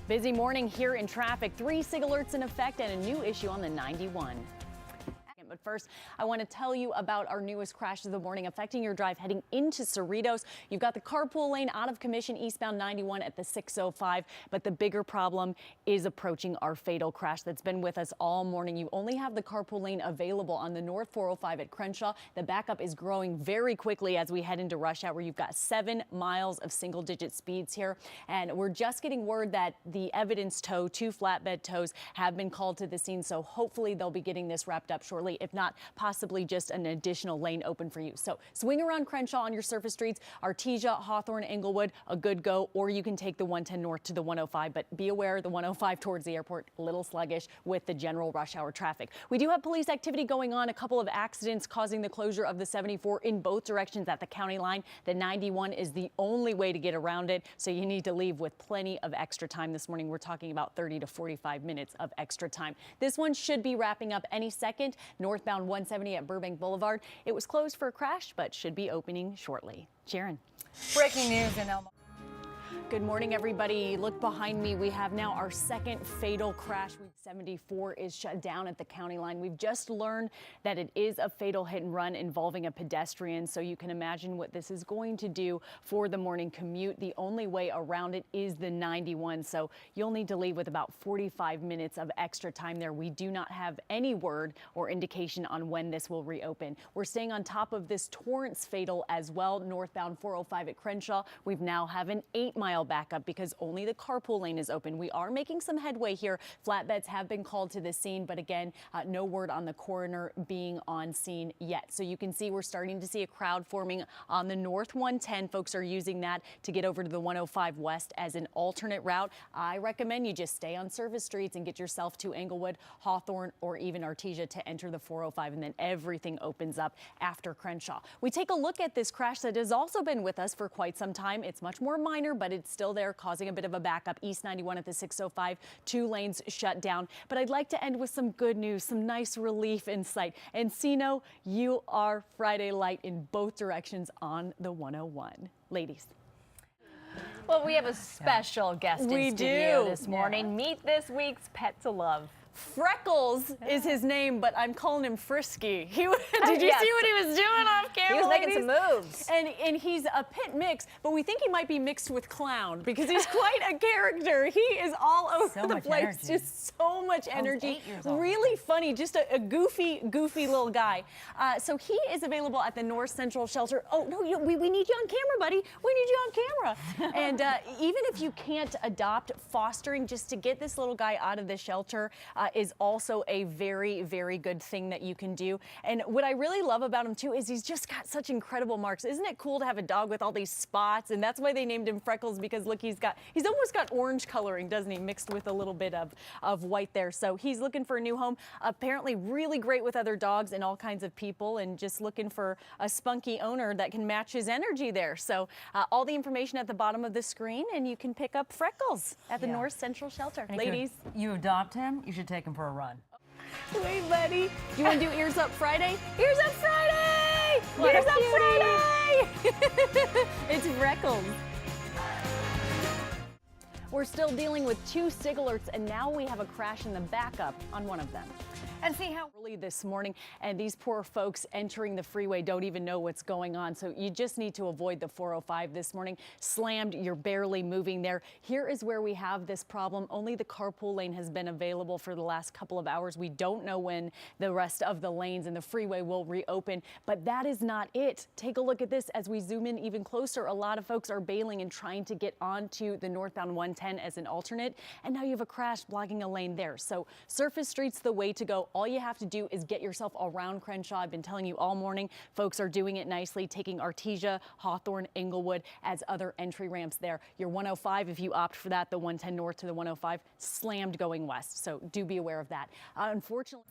Busy morning here in traffic. 3 SIG alerts in effect and a new issue on the 91. But first, I want to tell you about our newest crash of the morning affecting your drive heading into Cerritos. You've got the carpool lane out of commission eastbound 91 at the 605. But the bigger problem is approaching our fatal crash that's been with us all morning. You only have the carpool lane available on the North 405 at Crenshaw. The backup is growing very quickly as we head into rush hour. You've got 7 miles of single-digit speeds here. And we're just getting word that the evidence tow, 2 flatbed tows, have been called to the scene. So hopefully they'll be getting this wrapped up shortly. If not, possibly just an additional lane open for you. So swing around Crenshaw on your surface streets, Artesia, Hawthorne, Englewood, a good go, or you can take the 110 north to the 105. But be aware, the 105 towards the airport, a little sluggish with the general rush hour traffic. We do have police activity going on, a couple of accidents causing the closure of the 74 in both directions at the county line. The 91 is the only way to get around it, so you need to leave with plenty of extra time this morning. We're talking about 30 to 45 minutes of extra time. This one should be wrapping up any second. Northbound 170 at Burbank Boulevard. It was closed for a crash, but should be opening shortly. Sharon. Breaking news in Elmo. Good morning, everybody. Look behind me. We have now our second fatal crash. 74 is shut down at the county line. We've just learned that it is a fatal hit and run involving a pedestrian. So you can imagine what this is going to do for the morning commute. The only way around it is the 91. So you'll need to leave with about 45 minutes of extra time there. We do not have any word or indication on when this will reopen. We're staying on top of this Torrance fatal as well. Northbound 405 at Crenshaw. We've now have an 8-mile backup because only the carpool lane is open. We are making some headway here. Flatbeds have been called to the scene, but again, no word on the coroner being on scene yet. So you can see we're starting to see a crowd forming on the North 110. Folks are using that to get over to the 105 West as an alternate route. I recommend you just stay on surface streets and get yourself to Englewood, Hawthorne, or even Artesia to enter the 405, and then everything opens up after Crenshaw. We take a look at this crash that has also been with us for quite some time. It's much more minor, but it's still there, causing a bit of a backup. East 91 at the 605, 2 lanes shut down. But I'd like to end with some good news, some nice relief in sight. Encino, you are Friday light in both directions on the 101. Ladies. Well, we have a special guest in studio this morning. Meet this week's pet to love. Freckles is his name, but I'm calling him Frisky. Did you see what he was doing off camera? He was making some moves. And he's a pit mix, but we think he might be mixed with clown because he's quite a character. He is all over the place. Energy. Just so much energy. Really funny. Just a goofy little guy. So he is available at the North Central Shelter. Oh, no, we need you on camera, buddy. We need you on camera. And even if you can't adopt, fostering just to get this little guy out of the shelter is also a very, very good thing that you can do. And what I really love about him too is he's just got such incredible marks. Isn't it cool to have a dog with all these spots? And that's why they named him Freckles, because look, he's almost got orange coloring, doesn't he, mixed with a little bit of white there. So he's looking for a new home. Apparently really great with other dogs and all kinds of people, and just looking for a spunky owner that can match his energy there. So all the information at the bottom of the screen, and you can pick up Freckles at the North Central Shelter. And ladies, you adopt him, you should take him for a run. Wait, buddy. Do you want to do Ears Up Friday? Ears Up Friday! Ears Up Friday! It's Freckles. We're still dealing with 2 SIG alerts, and now we have a crash in the backup on one of them. And see how early this morning, and these poor folks entering the freeway don't even know what's going on. So you just need to avoid the 405 this morning. Slammed, you're barely moving there. Here is where we have this problem. Only the carpool lane has been available for the last couple of hours. We don't know when the rest of the lanes and the freeway will reopen, but that is not it. Take a look at this as we zoom in even closer. A lot of folks are bailing and trying to get onto the northbound 110 as an alternate, and now you have a crash blocking a lane there. So surface streets the way to go. All you have to do is get yourself around Crenshaw. I've been telling you all morning, folks are doing it nicely, taking Artesia, Hawthorne, Englewood as other entry ramps there. Your 105, if you opt for that, the 110 north to the 105, slammed going west. So do be aware of that. Unfortunately,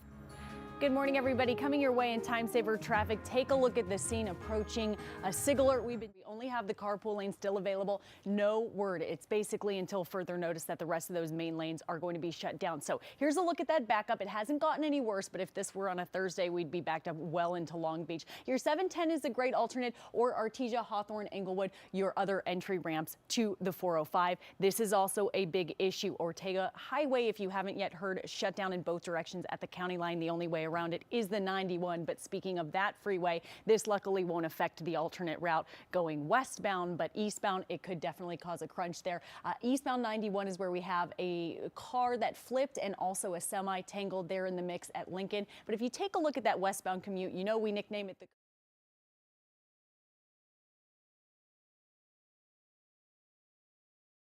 Good morning, everybody. Coming your way in time saver traffic. Take a look at the scene approaching a SIG alert. We only have the carpool lane still available. No word. It's basically until further notice that the rest of those main lanes are going to be shut down. So here's a look at that backup. It hasn't gotten any worse, but if this were on a Thursday, we'd be backed up well into Long Beach. Your 710 is a great alternate, or Artesia, Hawthorne, Englewood, your other entry ramps to the 405. This is also a big issue. Ortega Highway, if you haven't yet heard, shut down in both directions at the county line. The only way around it is the 91. But speaking of that freeway, this luckily won't affect the alternate route going westbound, but eastbound, it could definitely cause a crunch there. Eastbound 91 is where we have a car that flipped and also a semi tangled there in the mix at Lincoln. But if you take a look at that westbound commute, you know we nickname it the